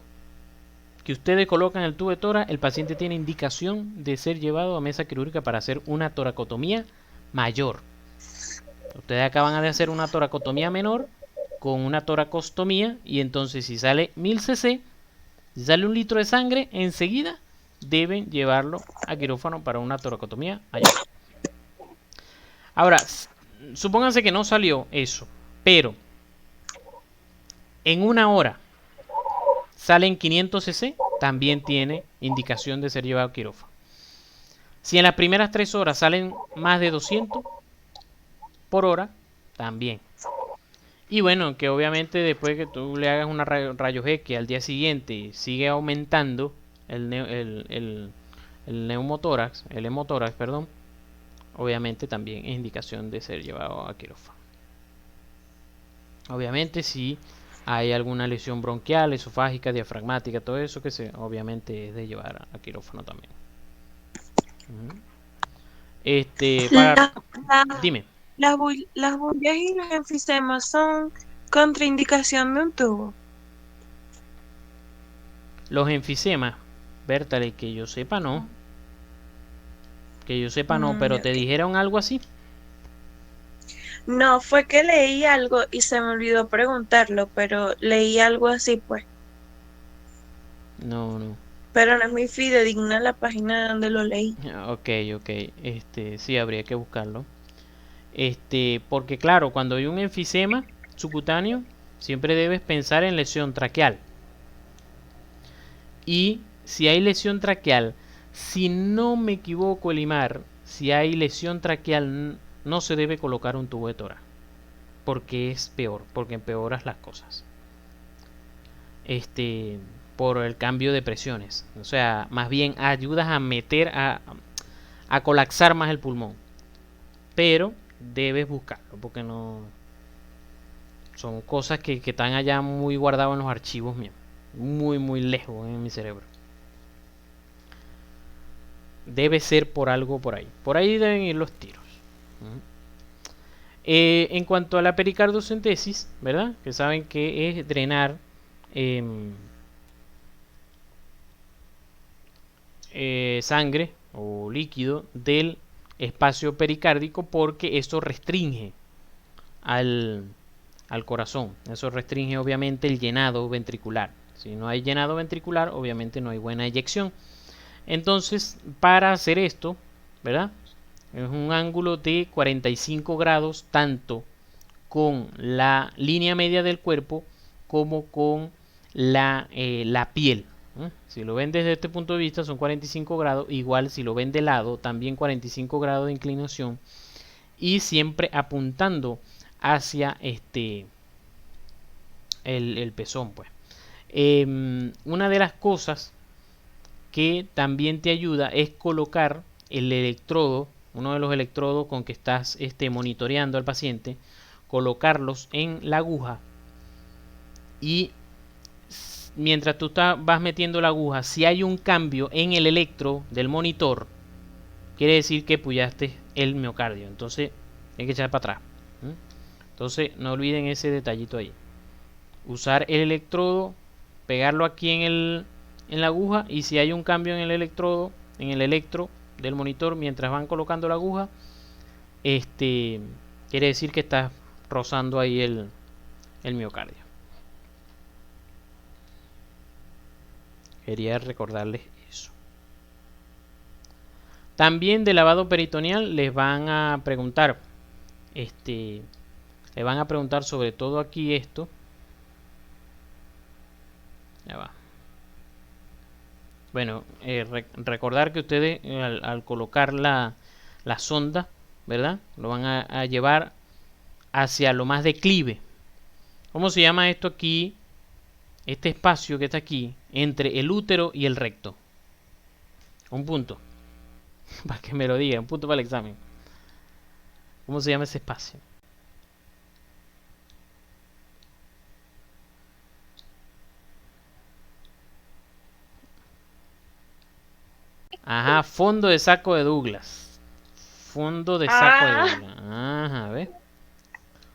que ustedes colocan el tubo de tórax, el paciente tiene indicación de ser llevado a mesa quirúrgica para hacer una toracotomía mayor. Ustedes acaban de hacer una toracotomía menor con una toracostomía y entonces si sale 1000 cc, si sale 1 litro de sangre, enseguida deben llevarlo a quirófano para una toracotomía mayor. Ahora, supónganse que no salió eso, pero en 1 hora salen 500 cc, también tiene indicación de ser llevado a quirófano. Si en las primeras 3 horas salen más de 200 por hora, también. Y bueno, que obviamente después que tú le hagas una rayos X al día siguiente sigue aumentando el neumotórax, el hemotórax, perdón, obviamente también es indicación de ser llevado a quirófano. Obviamente si hay alguna lesión bronquial, esofágica, diafragmática, todo eso que obviamente es de llevar a quirófano también. Dime. Las bullas y los enfisemas son contraindicación de un tubo. Los enfisemas, Bertale, que yo sepa no. Que yo sepa no, pero ¿te dijeron algo así? No, fue que leí algo y se me olvidó preguntarlo, pero leí algo así pues. No. Pero no es muy fidedigna la página donde lo leí. Ok. Sí, habría que buscarlo. Porque claro, cuando hay un enfisema subcutáneo, siempre debes pensar en lesión traqueal. Y si hay lesión traqueal, si no me equivoco, Elimar, si hay lesión traqueal, no se debe colocar un tubo de tórax. Porque es peor, porque empeoras las cosas. Por el cambio de presiones. O sea, más bien ayudas a meter, a colapsar más el pulmón. Pero debes buscarlo, porque no... Son cosas que están allá muy guardadas en los archivos míos. Muy lejos en mi cerebro. Debe ser por algo por ahí. Por ahí deben ir los tiros. En cuanto a la pericardiocentesis, ¿verdad? Que saben que es drenar sangre o líquido del espacio pericárdico, porque esto restringe al corazón. Eso restringe obviamente el llenado ventricular. Si no hay llenado ventricular, obviamente no hay buena eyección. Entonces, para hacer esto, ¿verdad? Es un ángulo de 45 grados, tanto con la línea media del cuerpo como con la piel. Si lo ven desde este punto de vista son 45 grados, igual si lo ven de lado también 45 grados de inclinación y siempre apuntando hacia el pezón, pues. Una de las cosas que también te ayuda es colocar el electrodo, uno de los electrodos con que estás monitoreando al paciente, colocarlos en la aguja y mientras tú vas metiendo la aguja, si hay un cambio en el electro del monitor, quiere decir que puyaste el miocardio. Entonces hay que echar para atrás. Entonces no olviden ese detallito ahí. Usar el electrodo, pegarlo aquí en la aguja, y si hay un cambio en el electrodo, en el electro del monitor mientras van colocando la aguja, quiere decir que estás rozando ahí el miocardio. Quería recordarles eso. También de lavado peritoneal les van a preguntar. Le van a preguntar sobre todo aquí esto. Ya va. Bueno, recordar que ustedes al colocar la sonda, ¿verdad? Lo van a llevar hacia lo más declive. ¿Cómo se llama esto aquí? Este espacio que está aquí entre el útero y el recto. Un punto. Para que me lo diga, un punto para el examen. ¿Cómo se llama ese espacio? Ajá, fondo de saco de Douglas. Fondo de saco de Ah, Douglas. Ajá, ¿ves?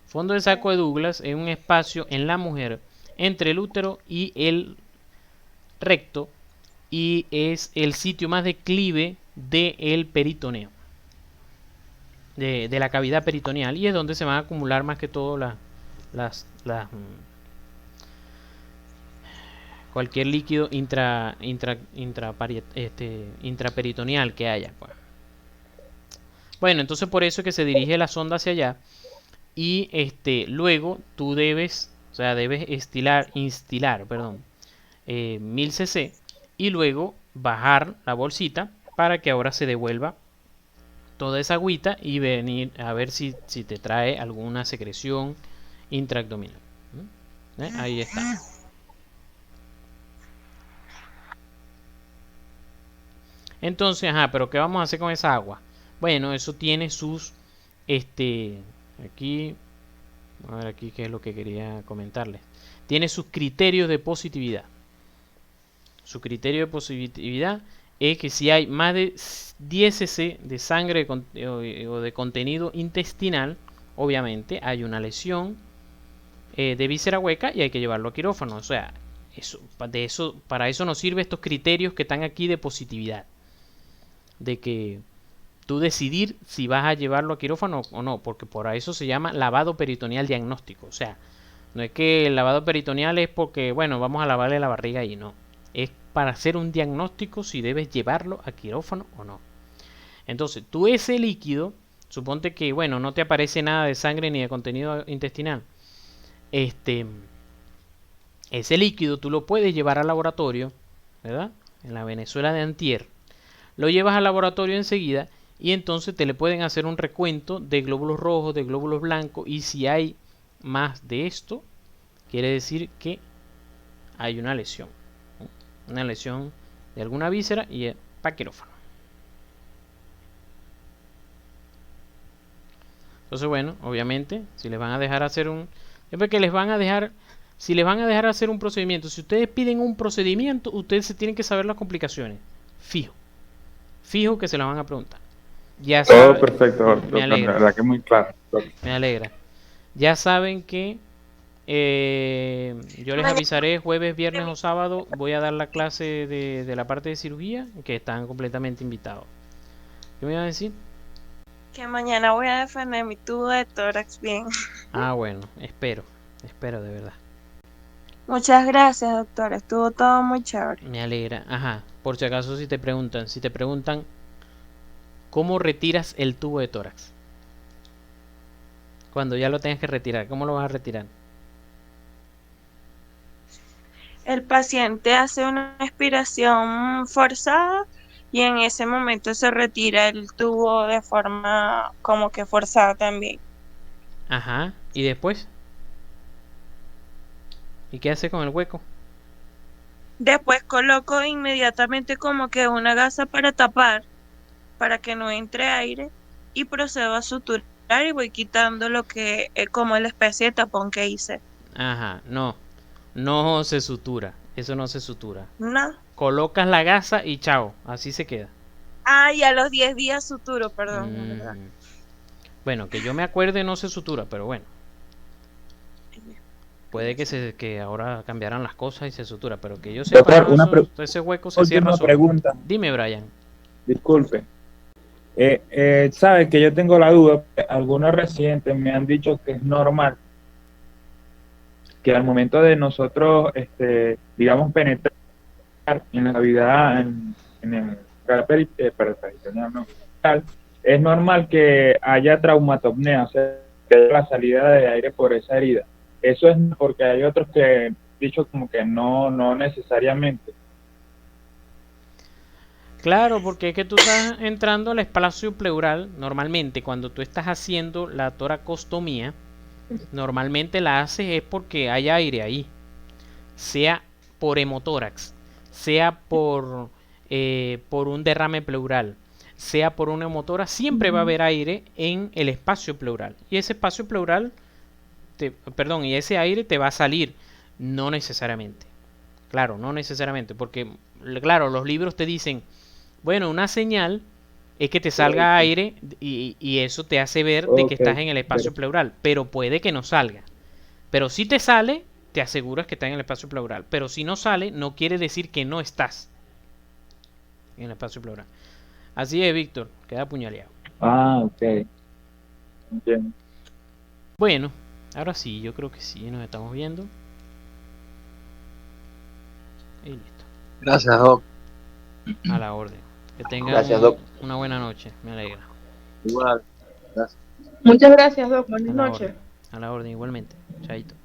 Fondo de saco de Douglas es un espacio en la mujer entre el útero y el recto y es el sitio más declive del peritoneo, de la cavidad peritoneal, y es donde se van a acumular más que todo cualquier líquido intraperitoneal que haya, pues. Bueno, entonces por eso es que se dirige la sonda hacia allá y luego tú debes, o sea, debes instilar, perdón, 1000 cc y luego bajar la bolsita para que ahora se devuelva toda esa agüita y venir a ver si te trae alguna secreción intraabdominal. Ahí está. Entonces, ajá, pero ¿qué vamos a hacer con esa agua? Bueno, eso tiene sus, aquí, a ver aquí qué es lo que quería comentarles. Tiene sus criterios de positividad. Su criterio de positividad es que si hay más de 10 cc de sangre o de contenido intestinal, obviamente hay una lesión de víscera hueca y hay que llevarlo a quirófano. O sea, para eso nos sirven estos criterios que están aquí de positividad. De que tú decidir si vas a llevarlo a quirófano o no, porque por eso se llama lavado peritoneal diagnóstico. O sea, no es que el lavado peritoneal es porque, bueno, vamos a lavarle la barriga y no. Es para hacer un diagnóstico si debes llevarlo a quirófano o no. Entonces, tú ese líquido, suponte que, bueno, no te aparece nada de sangre ni de contenido intestinal. Ese líquido tú lo puedes llevar al laboratorio, ¿verdad? En la Venezuela de antier. Lo llevas al laboratorio enseguida y entonces te le pueden hacer un recuento de glóbulos rojos, de glóbulos blancos, y si hay más de esto, quiere decir que hay una lesión de alguna víscera y es para quirófano. Entonces, bueno, obviamente, si les van a dejar hacer si les van a dejar hacer un procedimiento, si ustedes piden un procedimiento, ustedes se tienen que saber las complicaciones. Fijo que se las van a preguntar. Ya Todo saben, perfecto, doctor. me La alegra, verdad que muy claro. me alegra. Ya saben que yo les mañana avisaré jueves, voy a viernes o sábado. Voy a dar la clase de la parte de cirugía, que están completamente invitados. ¿Qué me iban a decir? que mañana voy a defender mi tubo de tórax bien. Ah, bueno, espero de verdad. Muchas gracias, doctora. Estuvo todo muy chévere. Me alegra. Ajá, por si acaso si te preguntan ¿cómo retiras el tubo de tórax? Cuando ya lo tengas que retirar, ¿cómo lo vas a retirar? El paciente hace una expiración forzada y en ese momento se retira el tubo de forma como que forzada también. Ajá, ¿y después? ¿Y qué hace con el hueco? Después coloco inmediatamente como que una gasa para tapar, para que no entre aire, y procedo a suturar y voy quitando lo que es como la especie de tapón que hice. Ajá, no se sutura, eso no se sutura. ¿No? Colocas la gasa y chao, así se queda. Ah, y a los 10 días suturo, perdón, es verdad. Bueno, que yo me acuerde no se sutura, pero bueno. Puede que ahora cambiaran las cosas y se sutura, pero que yo sepa, Doctor, no, ese hueco se cierra última solo. pregunta. Dime, Brian. Disculpe. Sabes que yo tengo la duda. Algunos residentes me han dicho que es normal que al momento de nosotros, digamos, penetrar en la cavidad, en el peritoneal, no, es normal que haya traumatopnea, o sea, que haya la salida de aire por esa herida. Eso es porque hay otros que han dicho como que no necesariamente. Claro, porque es que tú estás entrando al espacio pleural. Normalmente, cuando tú estás haciendo la toracostomía, normalmente la haces es porque hay aire ahí, sea por hemotórax, sea por un derrame pleural, sea por una hemotórax, siempre va a haber aire en el espacio pleural. Y ese espacio pleural, y ese aire te va a salir, no necesariamente. Claro, no necesariamente, porque, claro, los libros te dicen, Bueno, una señal es que te salga aire y eso te hace ver de que Ok, estás en el espacio pleural, pero puede que no salga. Pero si te sale, te aseguras que estás en el espacio pleural. Pero si no sale, no quiere decir que no estás en el espacio pleural. Así es, Víctor, queda apuñaleado. ok. Entiendo. Bueno, ahora sí, yo creo que sí, nos estamos viendo. Y listo, Gracias, Doc. a la orden. Que tengan Gracias, Doc. una buena noche, me alegra. Igual. Gracias. Muchas gracias, Doc. A Buenas la noches. orden, a la orden igualmente. Chaito.